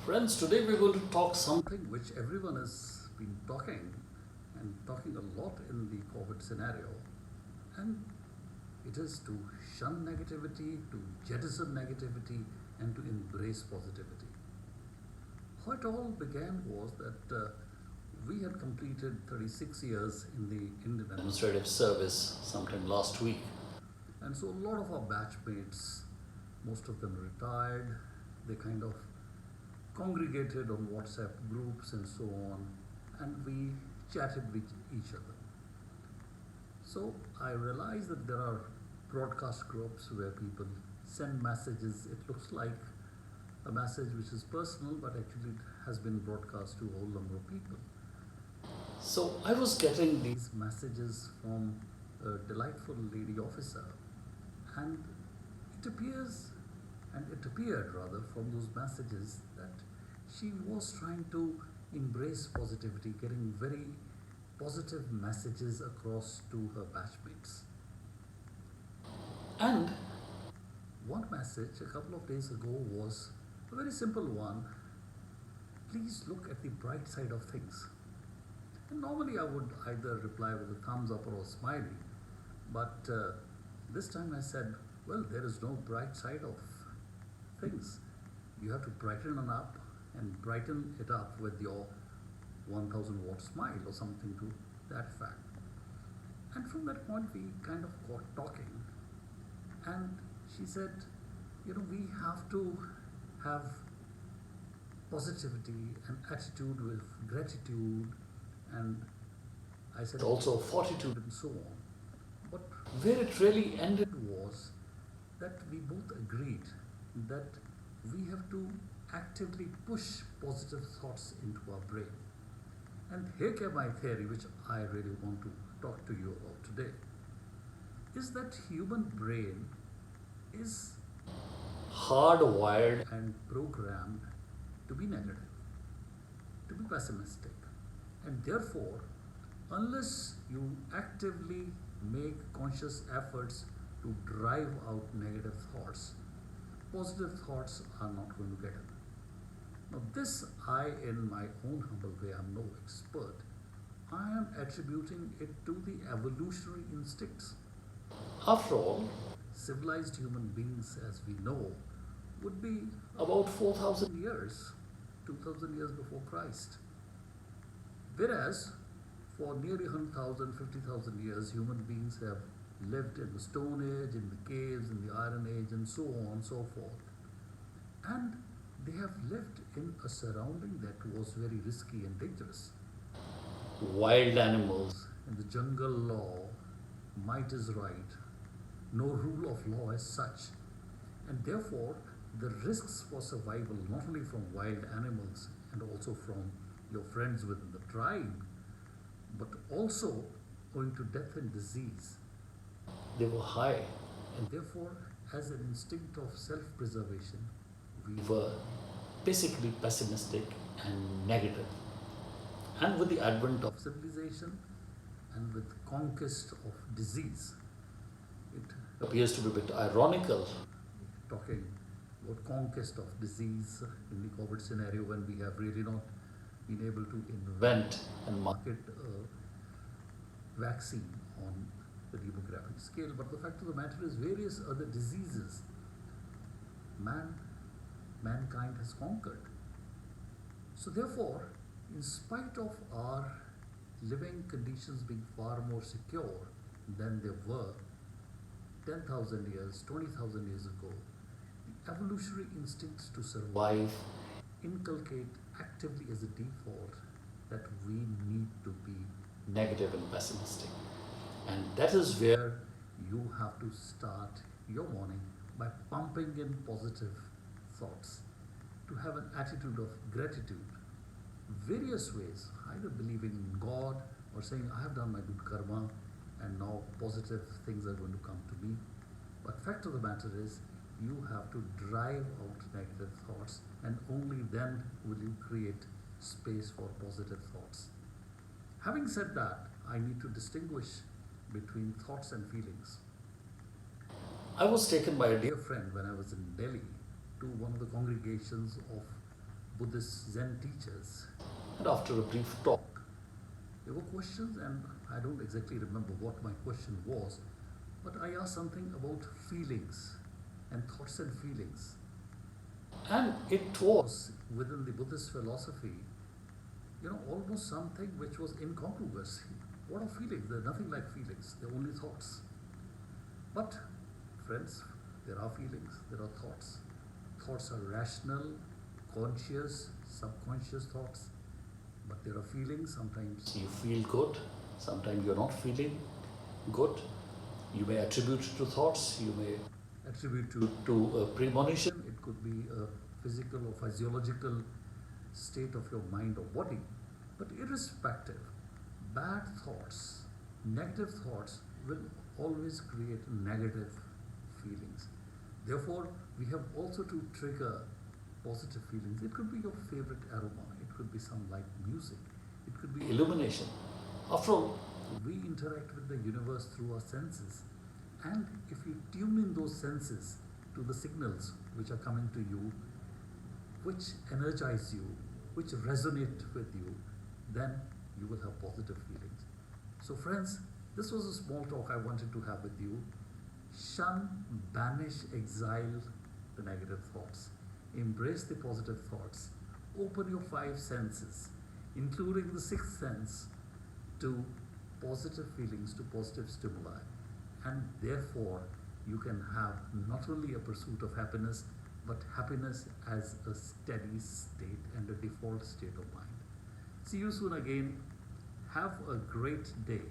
Friends, today we're going to talk something which everyone has been talking and talking a lot in the COVID scenario, and it is to shun negativity, to jettison negativity, and to embrace positivity. How it all began was that we had completed 36 years in the Indian Administrative Service sometime last week, and so a lot of our batchmates, most of them retired, they kind of congregated on WhatsApp groups and so on, and we chatted with each other. So I realized that there are broadcast groups where people send messages. It looks like a message which is personal, but actually it has been broadcast to a whole number of people. So I was getting these messages from a delightful lady officer, and it appeared rather from those messages that she was trying to embrace positivity, getting very positive messages across to her batchmates. And one message a couple of days ago was a very simple one: please look at the bright side of things. And normally I would either reply with a thumbs up or a smiley, but this time I said, well, there is no bright side of things. You have to brighten it up and brighten it up with your 1000-watt smile or something to that effect. And from that point we kind of got talking, and she said, we have to have positivity and attitude with gratitude, and I said also fortitude and so on. But where it really ended was that we both agreed that we have to actively push positive thoughts into our brain. And here came my theory, which I really want to talk to you about today, is that human brain is hardwired and programmed to be negative, to be pessimistic. And therefore, unless you actively make conscious efforts to drive out negative thoughts, positive thoughts are not going to get in. Now this, in my own humble way, I'm no expert, I am attributing it to the evolutionary instincts. After all, civilized human beings, as we know, would be about 4,000 years, 2,000 years before Christ. Whereas, for nearly 100,000, 50,000 years, human beings have lived in the Stone Age, in the caves, in the Iron Age, and so on and so forth. And they have lived in a surrounding that was very risky and dangerous. Wild animals and the jungle law, might is right, no rule of law as such. And therefore, the risks for survival, not only from wild animals and also from your friends within the tribe, but also owing to death and disease, they were high. And therefore, as an instinct of self-preservation, we were basically pessimistic and negative. And with the advent of civilization and with conquest of disease, it appears to be a bit ironical talking about conquest of disease in the COVID scenario when we have really not been able to invent and market a vaccine on the demographic scale. But the fact of the matter is, various other diseases mankind has conquered. So therefore, in spite of our living conditions being far more secure than they were 10,000 years, 20,000 years ago, the evolutionary instincts to survive inculcate actively as a default that we need to be negative and pessimistic. And that is where you have to start your morning, by pumping in positive thoughts, to have an attitude of gratitude. Various ways, either believing in God or saying, I have done my good karma and now positive things are going to come to me. But fact of the matter is, you have to drive out negative thoughts, and only then will you create space for positive thoughts. Having said that, I need to distinguish between thoughts and feelings. I was taken by a dear friend when I was in Delhi to one of the congregations of Buddhist Zen teachers. And after a brief talk, there were questions, and I don't exactly remember what my question was, but I asked something about feelings and thoughts and feelings. And it was within the Buddhist philosophy, almost something which was incongruous. What are feelings? They're nothing like feelings, they're only thoughts. But, friends, there are feelings, there are thoughts. Thoughts are rational, conscious, subconscious thoughts. But there are feelings. Sometimes you feel good, sometimes you're not feeling good. You may attribute to thoughts, you may attribute to a premonition. It could be a physical or physiological state of your mind or body. But irrespective, bad thoughts, negative thoughts will always create negative feelings. Therefore, we have also to trigger positive feelings. It could be your favorite aroma, it could be some light music, it could be illumination. After all, we interact with the universe through our senses, and if you tune in those senses to the signals which are coming to you, which energize you, which resonate with you, then you will have positive feelings. So friends, this was a small talk I wanted to have with you. Shun, banish, exile the negative thoughts. Embrace the positive thoughts. Open your five senses, including the sixth sense, to positive feelings, to positive stimuli. And therefore, you can have not only a pursuit of happiness, but happiness as a steady state and a default state of mind. See you soon again. Have a great day.